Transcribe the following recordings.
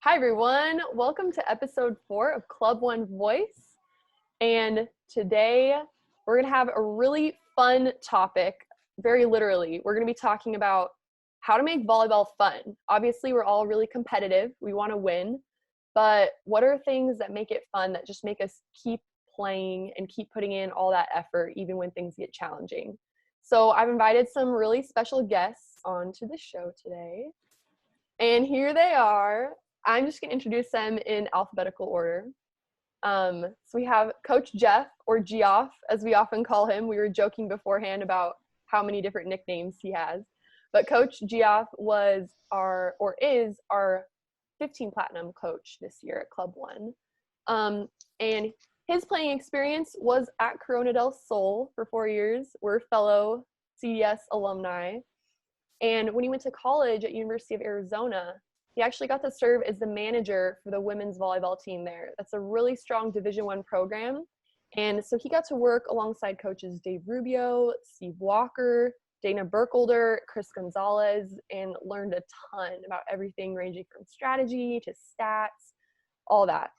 Hi everyone, welcome to episode 4 of Club One Voice. And today we're going to have a really fun topic, very literally. We're going to be talking about how to make volleyball fun. Obviously, we're all really competitive. We want to win. But what are things that make it fun, that just make us keep playing and keep putting in all that effort even when things get challenging? So I've invited some really special guests onto the show today. And here they are. I'm just going to introduce them in alphabetical order. So we have Coach Geoff, or Geoff, as we often call him. We were joking beforehand about how many different nicknames he has. But Coach Geoff is our 15 Platinum coach this year at Club One. And his playing experience was at Corona del Sol for 4 years. We're fellow CDS alumni. And when he went to college at University of Arizona, he actually got to serve as the manager for the women's volleyball team there. That's a really strong Division I program. And so he got to work alongside coaches Dave Rubio, Steve Walker, Dana Burkholder, Chris Gonzalez, and learned a ton about everything ranging from strategy to stats, all that.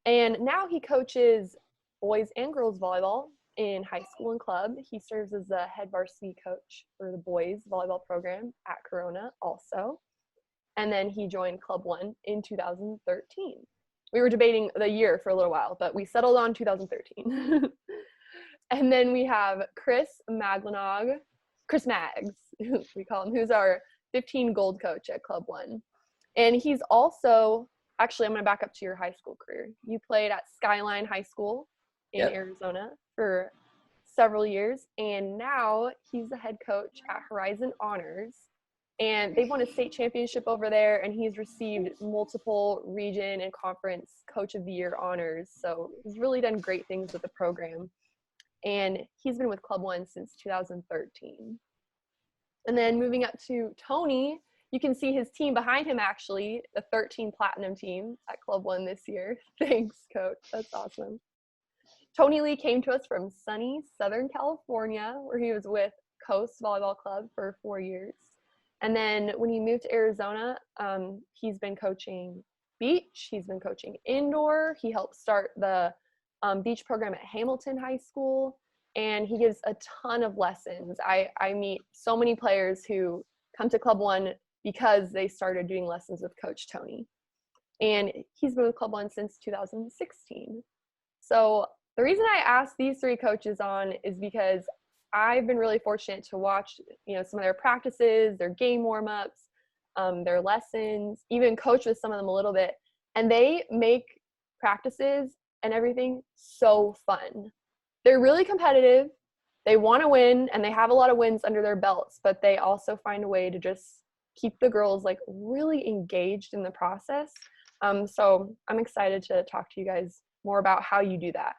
And now he coaches boys and girls volleyball in high school and club. He serves as the head varsity coach for the boys volleyball program at Corona also. And then he joined Club One in 2013. We were debating the year for a little while, but we settled on 2013. And then we have Kris Maglunog, Kris Mags, we call him, who's our 15 gold coach at Club One. And he's also, actually, I'm going to back up to your high school career. You played at Skyline High School in Arizona for several years, and now he's the head coach at Horizon Honors. And they've won a state championship over there, and he's received multiple region and conference coach of the year honors. So he's really done great things with the program. And he's been with Club One since 2013. And then moving up to Tony, you can see his team behind him, actually, the 13 Platinum team at Club One this year. Thanks, Coach. That's awesome. Tony Lee came to us from sunny Southern California, where he was with Coast Volleyball Club for 4 years. And then when he moved to Arizona, he's been coaching beach. He's been coaching indoor. He helped start the beach program at Hamilton High School. And he gives a ton of lessons. I meet so many players who come to Club One because they started doing lessons with Coach Tony. And he's been with Club One since 2016. So the reason I asked these three coaches on is because I've been really fortunate to watch, some of their practices, their game warm-ups, their lessons, even coach with some of them a little bit. And they make practices and everything so fun. They're really competitive. They want to win, and they have a lot of wins under their belts, but they also find a way to just keep the girls really engaged in the process. So I'm excited to talk to you guys more about how you do that.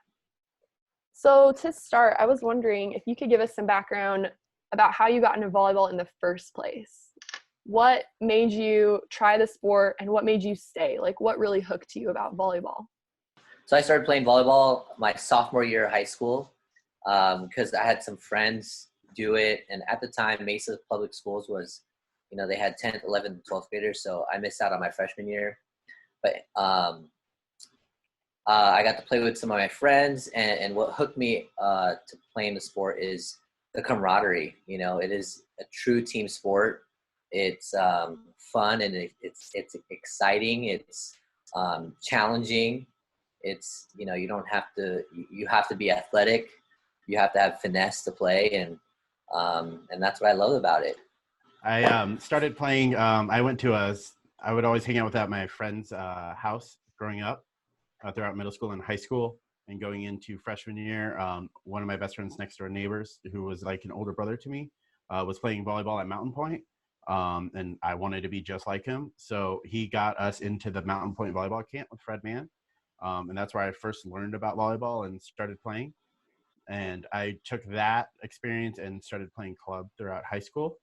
So to start, I was wondering if you could give us some background about how you got into volleyball in the first place. What made you try the sport, and what made you stay? What really hooked you about volleyball? So I started playing volleyball my sophomore year of high school because I had some friends do it. And at the time, Mesa Public Schools was, they had 10th, 11th, 12th graders. So I missed out on my freshman year. But I got to play with some of my friends, and what hooked me to playing the sport is the camaraderie. It is a true team sport. It's fun, and it's exciting. It's challenging. It's, you don't have to, you have to be athletic. You have to have finesse to play, and that's what I love about it. I started playing, I would always hang out with at my friend's house growing up. Throughout middle school and high school, and going into freshman year, one of my best friends next door neighbors, who was like an older brother to me, was playing volleyball at Mountain Point, and I wanted to be just like him. So he got us into the Mountain Point volleyball camp with Fred Mann, and that's where I first learned about volleyball and started playing. And I took that experience and started playing club throughout high school.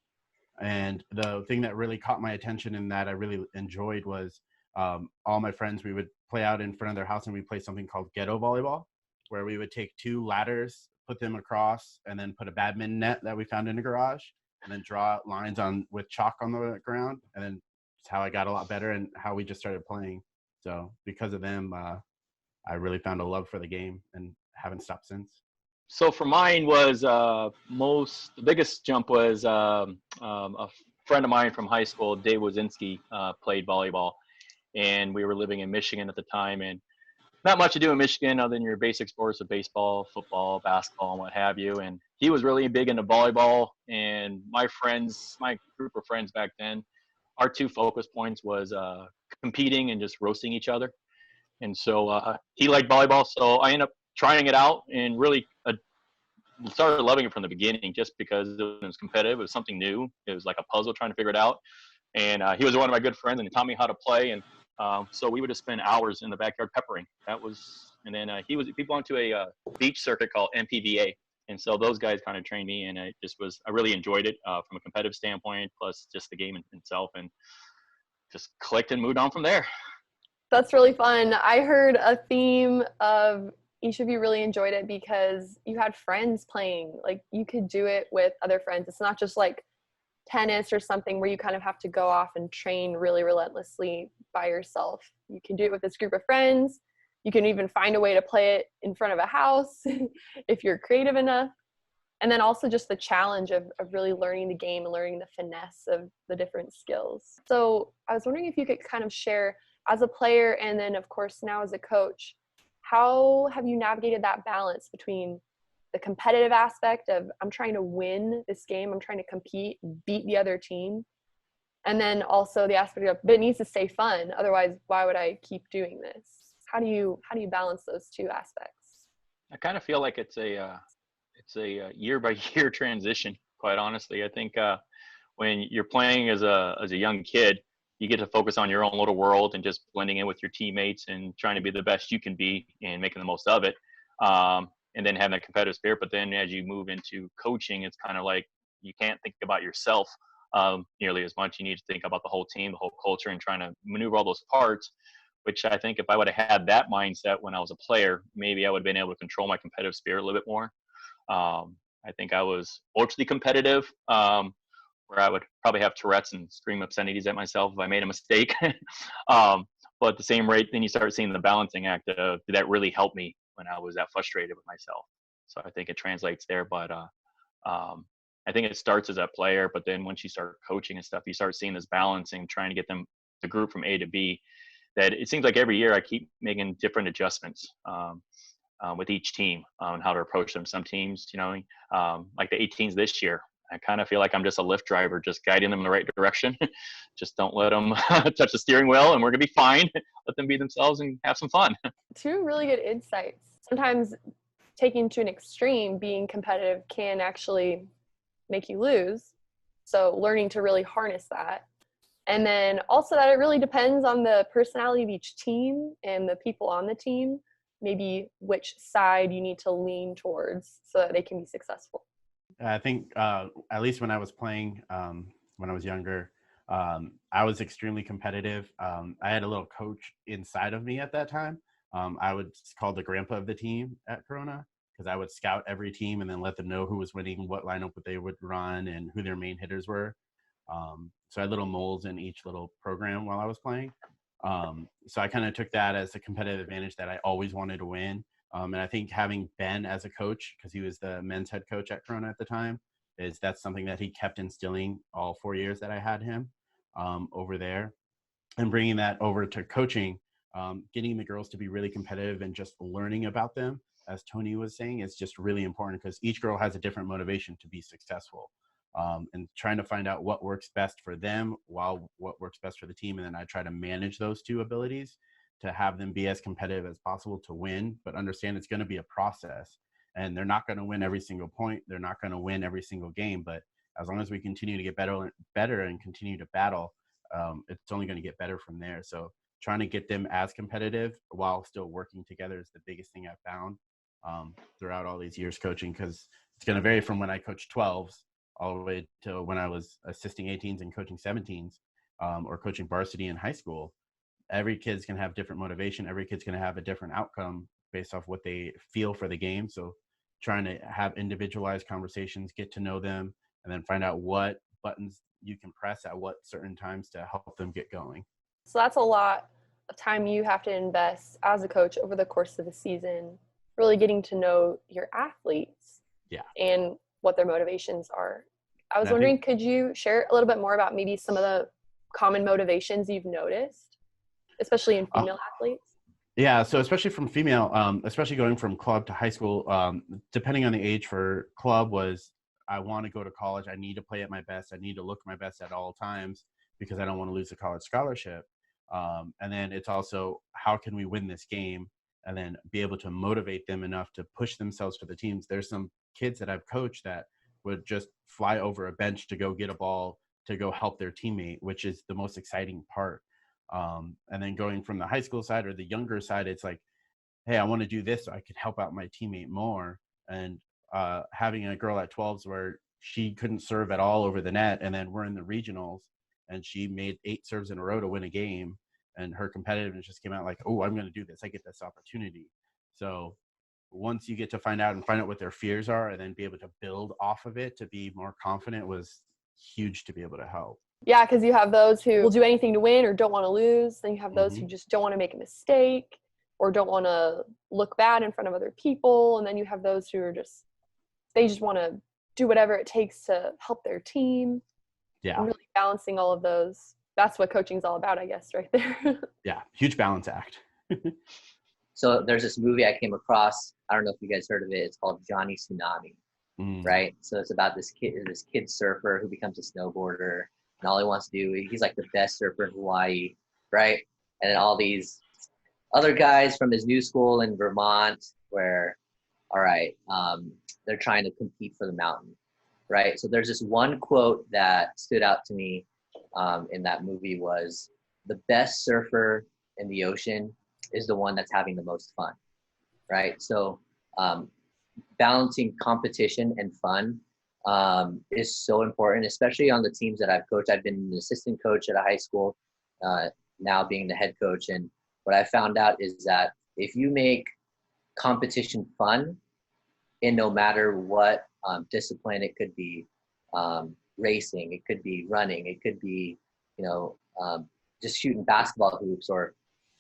And the thing that really caught my attention and that I really enjoyed was all my friends, we would play out in front of their house, and we play something called ghetto volleyball, where we would take 2 ladders, put them across, and then put a badminton net that we found in the garage, and then draw lines with chalk on the ground, and then it's how I got a lot better and how we just started playing. So because of them, I really found a love for the game and haven't stopped since. So for mine was the biggest jump was a friend of mine from high school, Dave Wazinski, played volleyball, and we were living in Michigan at the time, and not much to do in Michigan other than your basic sports of baseball, football, basketball, and what have you. And he was really big into volleyball, and my group of friends back then, our two focus points was competing and just roasting each other. And so he liked volleyball, so I ended up trying it out and really started loving it from the beginning just because it was competitive. It was something new. It was like a puzzle trying to figure it out. And he was one of my good friends, and he taught me how to play. And so we would just spend hours in the backyard peppering. And then he belonged to a beach circuit called MPVA. And so those guys kind of trained me, and I really enjoyed it from a competitive standpoint, plus just the game itself, and just clicked and moved on from there. That's really fun. I heard a theme of each of you really enjoyed it because you had friends playing. Like, you could do it with other friends. It's not just like tennis or something where you kind of have to go off and train really relentlessly by yourself. You can do it with this group of friends. You can even find a way to play it in front of a house if you're creative enough. And then also just the challenge of really learning the game and learning the finesse of the different skills. So I was wondering if you could kind of share, as a player and then of course now as a coach, how have you navigated that balance between the competitive aspect of I'm trying to win this game, I'm trying to compete, beat the other team, and then also the aspect of, but it needs to stay fun, otherwise why would I keep doing this? How do you balance those two aspects? I kind of feel like it's a year by year transition, quite honestly. I think when you're playing as a young kid, you get to focus on your own little world and just blending in with your teammates and trying to be the best you can be and making the most of it. And then having a competitive spirit. But then as you move into coaching, it's kind of like you can't think about yourself nearly as much. You need to think about the whole team, the whole culture, and trying to maneuver all those parts, which I think if I would have had that mindset when I was a player, maybe I would have been able to control my competitive spirit a little bit more. I think I was ultra competitive, where I would probably have Tourette's and scream obscenities at myself if I made a mistake. But at the same rate, then you start seeing the balancing act of, did that really help me when I was that frustrated with myself? So I think it translates there. But I think it starts as a player, but then once you start coaching and stuff, you start seeing this balancing, trying to get the group from A to B, that it seems like every year I keep making different adjustments with each team on how to approach them. Some teams, like the 18s this year, I kind of feel like I'm just a lift driver, just guiding them in the right direction. Just don't let them touch the steering wheel, and we're going to be fine. Let them be themselves and have some fun. Two really good insights. Sometimes taking to an extreme, being competitive can actually make you lose. So learning to really harness that. And then also that it really depends on the personality of each team and the people on the team, maybe which side you need to lean towards so that they can be successful. I think at least when I was playing, when I was younger, I was extremely competitive. I had a little coach inside of me at that time. I was called the grandpa of the team at Corona because I would scout every team and then let them know who was winning, what lineup they would run, and who their main hitters were. So I had little moles in each little program while I was playing. So I kind of took that as a competitive advantage that I always wanted to win. And I think having Ben as a coach, because he was the men's head coach at Corona at the time, that's something that he kept instilling all 4 years that I had him over there. And bringing that over to coaching, getting the girls to be really competitive and just learning about them, as Tony was saying, is just really important because each girl has a different motivation to be successful. And trying to find out what works best for them while what works best for the team. And then I try to manage those two abilities to have them be as competitive as possible to win, but understand it's going to be a process and they're not going to win every single point. They're not going to win every single game, but as long as we continue to get better and continue to battle, it's only going to get better from there. So trying to get them as competitive while still working together is the biggest thing I've found throughout all these years coaching, because it's going to vary from when I coached 12s all the way to when I was assisting 18s and coaching 17s or coaching varsity in high school. Every kid's going to have different motivation. Every kid's going to have a different outcome based off what they feel for the game. So trying to have individualized conversations, get to know them, and then find out what buttons you can press at what certain times to help them get going. So that's a lot of time you have to invest as a coach over the course of the season, really getting to know your athletes and what their motivations are. I was wondering, could you share a little bit more about maybe some of the common motivations you've noticed, especially in female athletes? Yeah, so especially from female, especially going from club to high school, depending on the age for club was, I want to go to college. I need to play at my best. I need to look my best at all times because I don't want to lose a college scholarship. And then it's also, how can we win this game? And then be able to motivate them enough to push themselves for the teams. There's some kids that I've coached that would just fly over a bench to go get a ball, to go help their teammate, which is the most exciting part. And then going from the high school side or the younger side, it's like, hey, I want to do this so I can help out my teammate more. And having a girl at 12s where she couldn't serve at all over the net, and then we're in the regionals and she made 8 serves in a row to win a game, and her competitiveness just came out like, oh, I'm going to do this. I get this opportunity. So once you get to find out what their fears are and then be able to build off of it to be more confident was huge to be able to help. Yeah, because you have those who will do anything to win or don't want to lose. Then you have those who just don't want to make a mistake or don't want to look bad in front of other people. And then you have those who are they just want to do whatever it takes to help their team. Yeah. And really balancing all of those. That's what coaching's all about, I guess, right there. Yeah, huge balance act. So there's this movie I came across. I don't know if you guys heard of it. It's called Johnny Tsunami, right? So it's about this kid surfer who becomes a snowboarder, and all he wants to do, he's like the best surfer in Hawaii, right? And then all these other guys from his new school in Vermont, where, all right, they're trying to compete for the mountain, right? So there's this one quote that stood out to me in that movie was, the best surfer in the ocean is the one that's having the most fun, right? So balancing competition and fun is so important, especially on the teams that I've coached. I've been an assistant coach at a high school, now being the head coach. And what I found out is that if you make competition fun, in no matter what discipline, it could be racing, it could be running, it could be, just shooting basketball hoops, or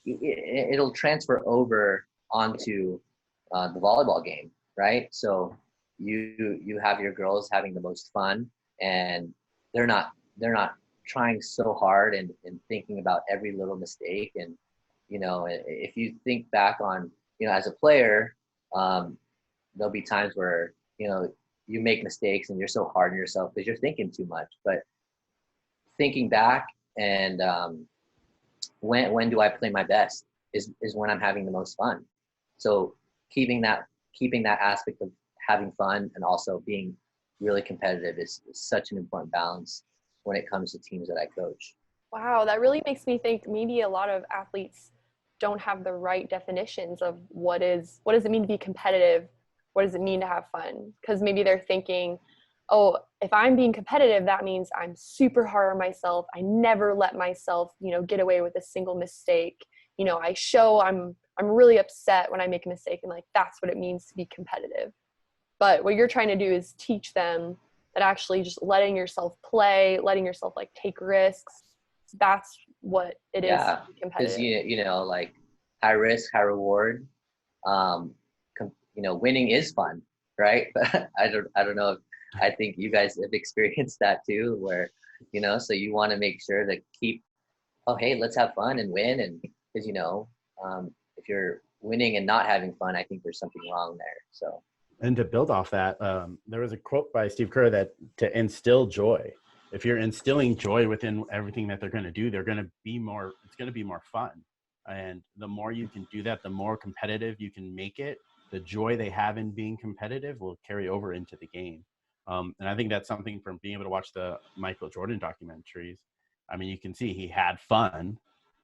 it'll transfer over onto the volleyball game, right? So you have your girls having the most fun, and they're not trying so hard and thinking about every little mistake. And if you think back on, as a player, there'll be times where you make mistakes and you're so hard on yourself because you're thinking too much. But thinking back and when do I play my best is when I'm having the most fun. So keeping that aspect of having fun and also being really competitive is such an important balance when it comes to teams that I coach. Wow, that really makes me think maybe a lot of athletes don't have the right definitions of what does it mean to be competitive? What does it mean to have fun? Because maybe they're thinking, oh, if I'm being competitive, that means I'm super hard on myself. I never let myself, get away with a single mistake. I show I'm really upset when I make a mistake, and that's what it means to be competitive. But what you're trying to do is teach them that actually just letting yourself play, letting yourself take risks, that's what it is to be competitive. Because high risk, high reward. Winning is fun, right? But I don't know if, I think you guys have experienced that too, where, so you want to make sure to keep, hey, let's have fun and win. And because, if you're winning and not having fun, I think there's something wrong there. So. And to build off that, there was a quote by Steve Kerr that to instill joy, if you're instilling joy within everything that they're going to do, it's going to be more fun. And the more you can do that, the more competitive you can make it. The joy they have in being competitive will carry over into the game. And I think that's something from being able to watch the Michael Jordan documentaries. I mean, you can see he had fun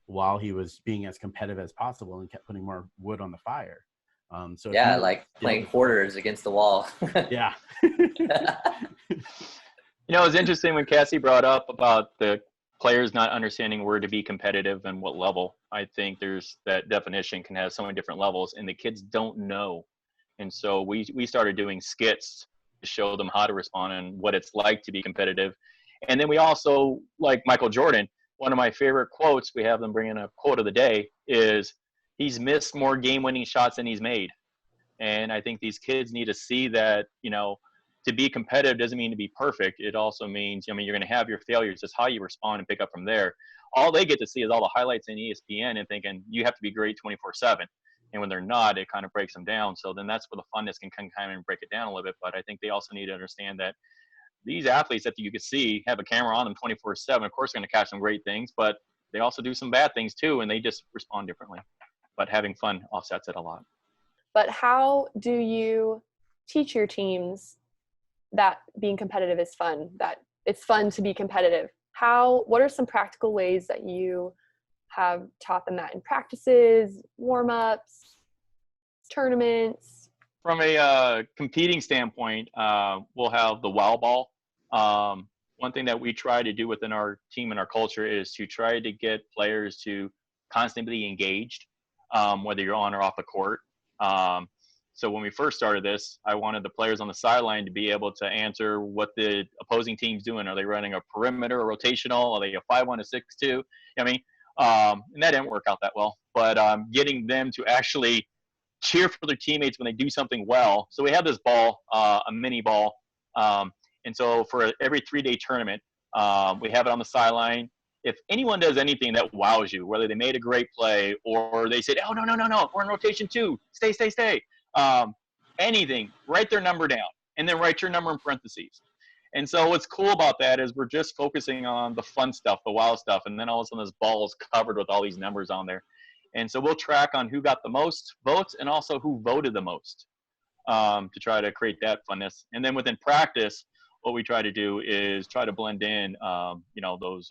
while he was being as competitive as possible and kept putting more wood on the fire. Playing quarters against the wall. Yeah. It was interesting when Cassie brought up about the players not understanding where to be competitive and what level. I think there's that definition can have so many different levels, and the kids don't know. And so we started doing skits to show them how to respond and what it's like to be competitive. And then we also, like Michael Jordan, one of my favorite quotes, we have them bring in a quote of the day, is he's missed more game-winning shots than he's made. And I think these kids need to see that, to be competitive doesn't mean to be perfect. It also means, you're going to have your failures. Just how you respond and pick up from there. All they get to see is all the highlights in ESPN and thinking you have to be great 24/7. And when they're not, it kind of breaks them down. So then that's where the funness can kind of break it down a little bit. But I think they also need to understand that these athletes that you can see have a camera on them 24/7. Of course, going to catch some great things, but they also do some bad things too, and they just respond differently. But having fun offsets it a lot. But how do you teach your teams that being competitive is fun, that it's fun to be competitive? What are some practical ways that you have taught them that in practices, warm-ups, tournaments? From a competing standpoint, we'll have the volleyball. One thing that we try to do within our team and our culture is to try to get players to constantly be engaged, whether you're on or off the court. So when we first started this, I wanted the players on the sideline to be able to answer what the opposing team's doing. Are they running a perimeter, a rotational? Are they a 5-1, a 6-2? And that didn't work out that well. But getting them to actually cheer for their teammates when they do something well. So we have this ball, a mini ball. And so for every 3-day tournament, we have it on the sideline. If anyone does anything that wows you, whether they made a great play or they said, oh, no, we're in rotation 2, stay. Anything, write their number down and then write your number in parentheses. And so what's cool about that is we're just focusing on the fun stuff, the wow stuff. And then all of a sudden this ball is covered with all these numbers on there. And so we'll track on who got the most votes and also who voted the most to try to create that funness. And then within practice, what we try to do is try to blend in, those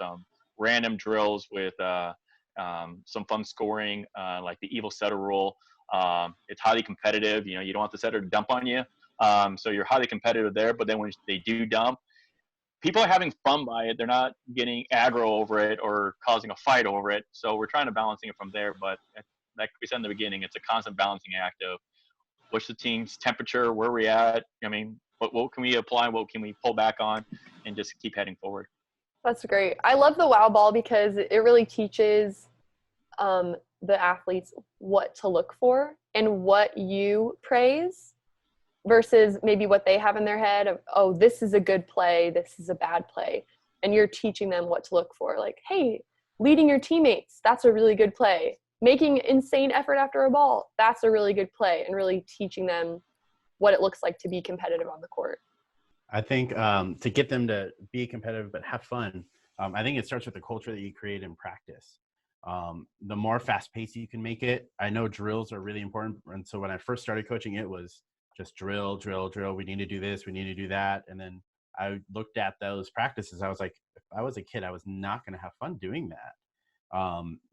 random drills with some fun scoring, like the evil setter rule. It's highly competitive. You don't want the setter to dump on you. So you're highly competitive there. But then when they do dump, people are having fun by it. They're not getting aggro over it or causing a fight over it. So we're trying to balancing it from there. But like we said in the beginning, it's a constant balancing act of what's the team's temperature, where we're at. What can we apply? What can we pull back on, and just keep heading forward. That's great. I love the wow ball because it really teaches the athletes what to look for and what you praise versus maybe what they have in their head of, oh, this is a good play, this is a bad play. And you're teaching them what to look for. Like, hey, leading your teammates, that's a really good play. Making insane effort after a ball, that's a really good play. And really teaching them what it looks like to be competitive on the court. I think to get them to be competitive but have fun, I think it starts with the culture that you create in practice. The more fast-paced you can make it, I know drills are really important. And so when I first started coaching, it was just drill. We need to do this. We need to do that. And then I looked at those practices. I was like, if I was a kid, I was not going to have fun doing that.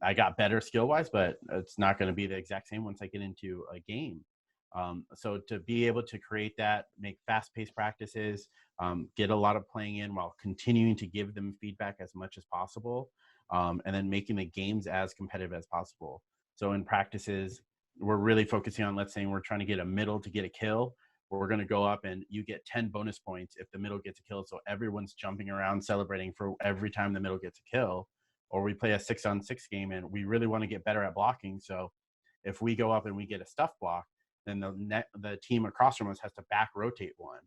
I got better skill-wise, but it's not going to be the exact same once I get into a game. So to be able to create that, make fast-paced practices, get a lot of playing in while continuing to give them feedback as much as possible, and then making the games as competitive as possible. So in practices, we're really focusing on, let's say we're trying to get a middle to get a kill, where we're going to go up and you get 10 bonus points if the middle gets a kill. So everyone's jumping around celebrating for every time the middle gets a kill. Or we play a 6-on-6 game and we really want to get better at blocking. So if we go up and we get a stuff block, then the team across from us has to back rotate one.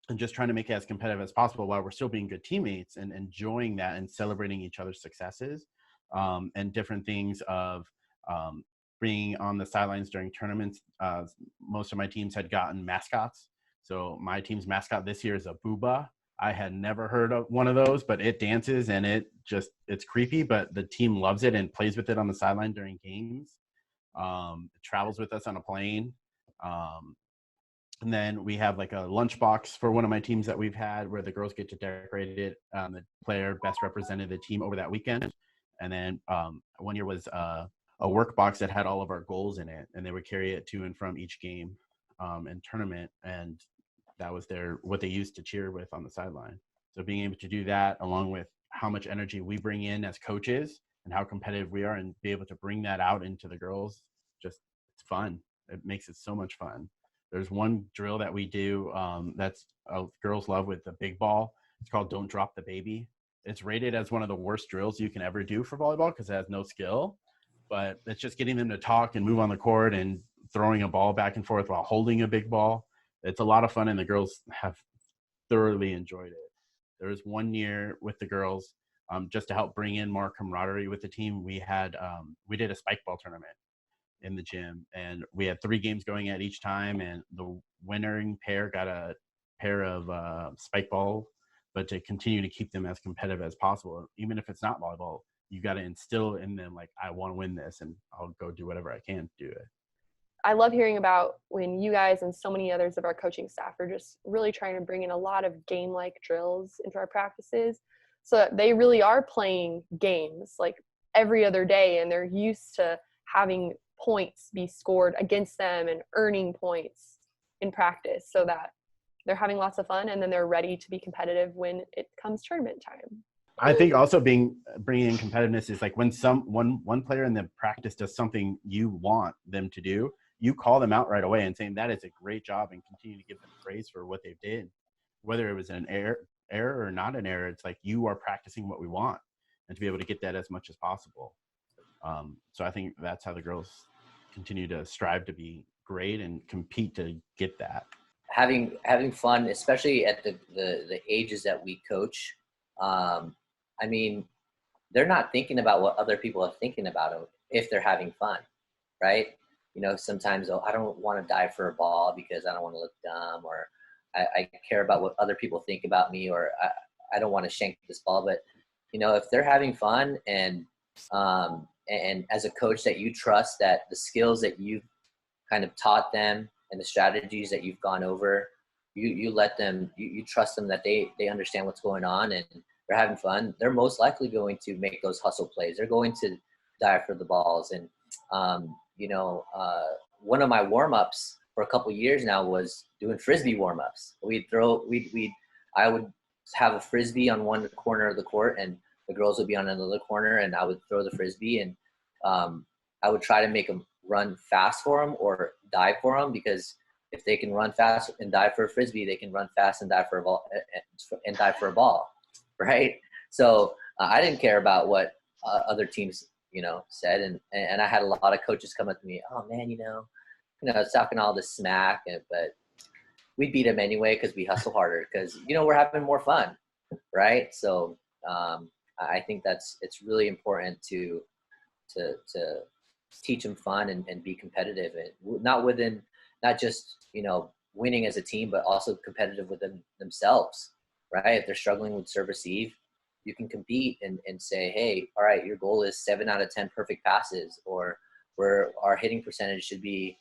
And just trying to make it as competitive as possible while we're still being good teammates and enjoying that and celebrating each other's successes, and different things of being on the sidelines during tournaments. Most of my teams had gotten mascots. So my team's mascot this year is a booba. I had never heard of one of those, but it dances and it's creepy, but the team loves it and plays with it on the sideline during games. It travels with us on a plane. And then we have like a lunchbox for one of my teams that we've had where the girls get to decorate it. The player best represented the team over that weekend. And then one year was a work box that had all of our goals in it, and they would carry it to and from each game and tournament. And that was what they used to cheer with on the sideline. So being able to do that along with how much energy we bring in as coaches and how competitive we are, and be able to bring that out into the girls, it's fun. It makes it so much fun. There's one drill that we do that's girls love with the big ball. It's called Don't Drop the Baby. It's rated as one of the worst drills you can ever do for volleyball because it has no skill. But it's just getting them to talk and move on the court and throwing a ball back and forth while holding a big ball. It's a lot of fun, and the girls have thoroughly enjoyed it. There was one year with the girls, just to help bring in more camaraderie with the team. We did a spike ball tournament in the gym, and we had 3 games going at each time, and the winning pair got a pair of spike ball. But to continue to keep them as competitive as possible, even if it's not volleyball, you got to instill in them, like, I want to win this, and I'll go do whatever I can to do it. I love hearing about when you guys and so many others of our coaching staff are just really trying to bring in a lot of game-like drills into our practices, so that they really are playing games like every other day, and they're used to having points be scored against them and earning points in practice, so that they're having lots of fun and then they're ready to be competitive when it comes tournament time. I think also bringing in competitiveness is like when one player in the practice does something you want them to do, you call them out right away and saying that is a great job, and continue to give them praise for what they did, whether it was an error or not an error. It's like, you are practicing what we want, and to be able to get that as much as possible. So I think that's how the girls continue to strive to be great and compete to get that. Having fun, especially at the ages that we coach. I mean, they're not thinking about what other people are thinking about them if they're having fun, right? You know, sometimes, I don't want to dive for a ball because I don't want to look dumb, or I care about what other people think about me, or I don't want to shank this ball. But, you know, if they're having fun and as a coach that you trust, that the skills that you've kind of taught them and the strategies that you've gone over, you let them, you trust them that they understand what's going on and they're having fun, they're most likely going to make those hustle plays. They're going to dive for the balls. And, one of my warm-ups for a couple of years now was doing Frisbee warm-ups. I would have a Frisbee on one corner of the court and the girls would be on another corner, and I would throw the Frisbee, and I would try to make them run fast for them or dive for them, because if they can run fast and dive for a Frisbee, they can run fast and dive for a ball and dive for a ball, right? So I didn't care about what other teams, said, and I had a lot of coaches come up to me, oh man, it's talking all this smack, but we beat them anyway because we hustle harder, because we're having more fun, right? So I think it's really important to teach them fun and be competitive, and not just winning as a team, but also competitive with themselves, right? If they're struggling with serve receive, you can compete and say, hey, all right, your goal is 7 out of 10 perfect passes, or where our hitting percentage should be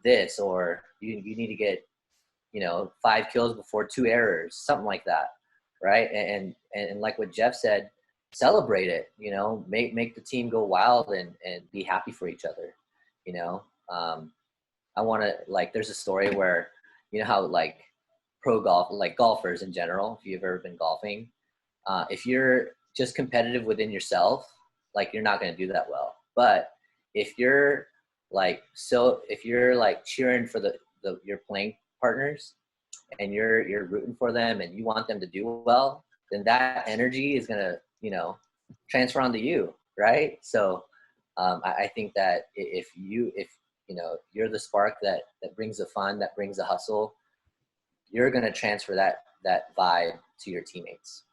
this, or you need to get 5 kills before 2 errors, something like that, right? And like what Geoff said, celebrate it, make the team go wild and be happy for each other. I want to, there's a story where, how pro golf, golfers in general, if you've ever been golfing, if you're just competitive within yourself, you're not going to do that well. But if you're cheering for your playing partners and you're rooting for them and you want them to do well, then that energy is going to, transfer onto you. Right. So I think that if you're the spark that brings the fun, that brings the hustle, you're going to transfer that vibe to your teammates.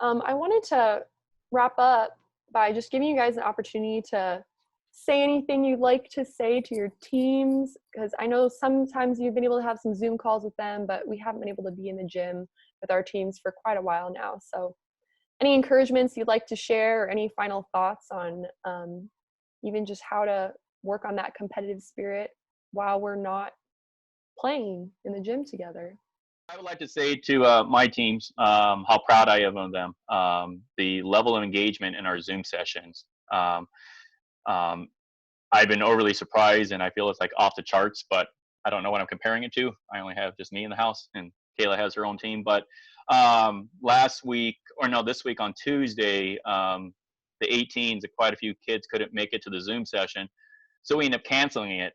I wanted to wrap up by just giving you guys an opportunity to say anything you'd like to say to your teams, because I know sometimes you've been able to have some Zoom calls with them, but we haven't been able to be in the gym with our teams for quite a while now. So any encouragements you'd like to share, or any final thoughts on even just how to work on that competitive spirit while we're not playing in the gym together? I would like to say to my teams how proud I am of them. The level of engagement in our Zoom sessions. I've been overly surprised, and I feel it's off the charts, but I don't know what I'm comparing it to. I only have just me in the house, and Kayla has her own team. But this week on Tuesday, the 18s, quite a few kids couldn't make it to the Zoom session, so we ended up canceling it.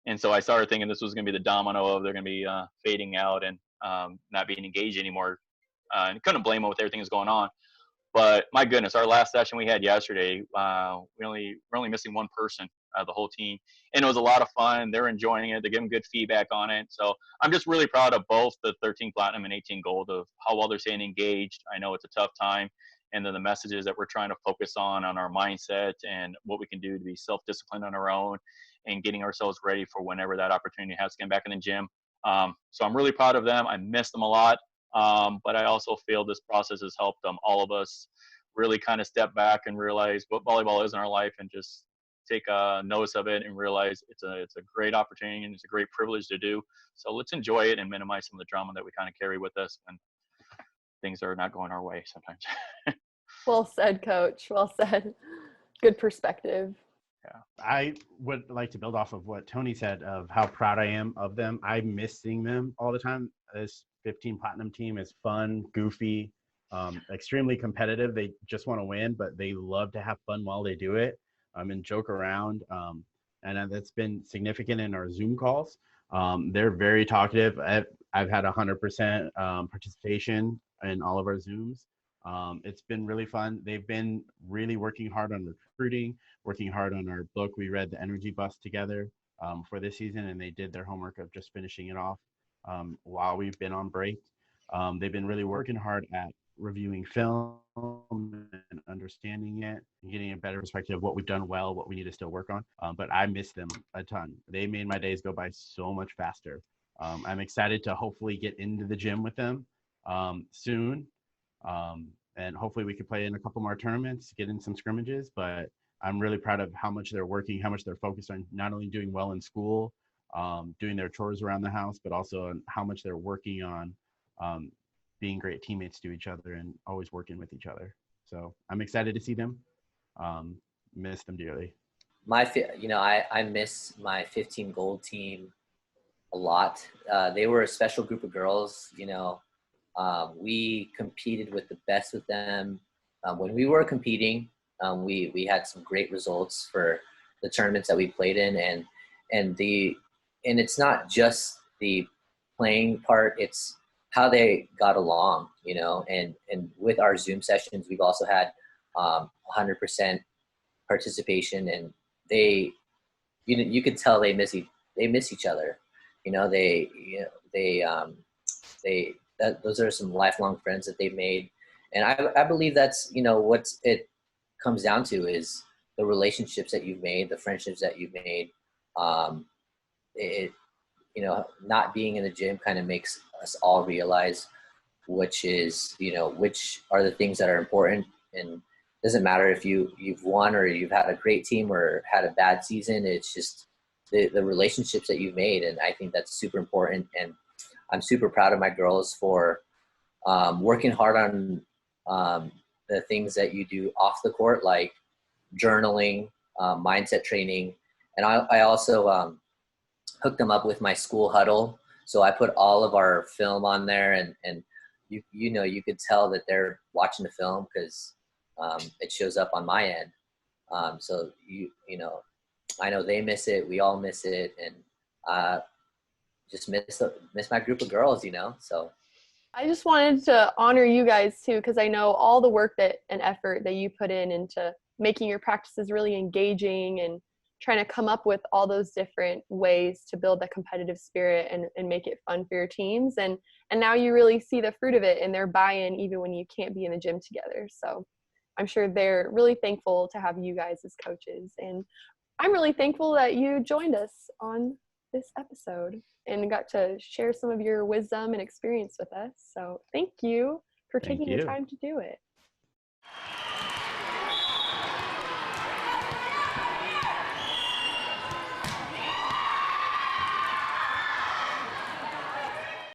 And so I started thinking this was going to be the domino of they're going to be fading out and not being engaged anymore. and couldn't blame them with everything that's going on. But my goodness, our last session we had yesterday, we're only missing one person out of the whole team, and it was a lot of fun. They're enjoying it. They're giving good feedback on it. So I'm just really proud of both the 13 platinum and 18 gold of how well they're staying engaged. I know it's a tough time, and then the messages that we're trying to focus on our mindset and what we can do to be self-disciplined on our own and getting ourselves ready for whenever that opportunity has to get back in the gym. So I'm really proud of them. I miss them a lot. But I also feel this process has helped all of us really kind of step back and realize what volleyball is in our life and just take notice of it and realize it's a great opportunity and it's a great privilege to do. So let's enjoy it and minimize some of the drama that we kind of carry with us when things are not going our way sometimes. Well said, Coach. Well said. Good perspective. Yeah. I would like to build off of what Tony said of how proud I am of them. I miss seeing them all the time. This 15 platinum team is fun, goofy, extremely competitive. They just want to win, but they love to have fun while they do it, and joke around. And that's been significant in our Zoom calls. They're very talkative. I've had 100% participation in all of our Zooms. It's been really fun. They've been really working hard on recruiting, working hard on our book. We read The Energy Bus together for this season, and they did their homework of just finishing it off while we've been on break. They've been really working hard at reviewing film and understanding it and getting a better perspective of what we've done well, what we need to still work on. But I miss them a ton. They made my days go by so much faster. I'm excited to hopefully get into the gym with them soon. And hopefully we could play in a couple more tournaments, get in some scrimmages, but I'm really proud of how much they're working, how much they're focused on not only doing well in school, doing their chores around the house, but also on how much they're working on being great teammates to each other and always working with each other. So I'm excited to see them. Miss them dearly. I miss my 15 gold team a lot. They were a special group of girls. We competed with the best with them. When we were competing, we had some great results for the tournaments that we played in, and it's not just the playing part, it's how they got along, and with our Zoom sessions, we've also had 100% participation, and you could tell they miss each other. Those are some lifelong friends that they've made. And I believe that's, what it comes down to is the relationships that you've made, the friendships that you've made. Not being in the gym kind of makes us all realize which are the things that are important. And it doesn't matter if you've won or you've had a great team or had a bad season. It's just the relationships that you've made. And I think that's super important. And I'm super proud of my girls for working hard on the things that you do off the court, like journaling, mindset training. And I also hooked them up with my school huddle. So I put all of our film on there, and you could tell that they're watching the film because it shows up on my end. So I know they miss it. We all miss it. And just miss my group of girls, so. I just wanted to honor you guys too, because I know all the work and effort that you put into making your practices really engaging and trying to come up with all those different ways to build that competitive spirit and make it fun for your teams. And now you really see the fruit of it and their buy-in even when you can't be in the gym together. So I'm sure they're really thankful to have you guys as coaches. And I'm really thankful that you joined us on this episode and got to share some of your wisdom and experience with us. So thank you for taking the time to do it.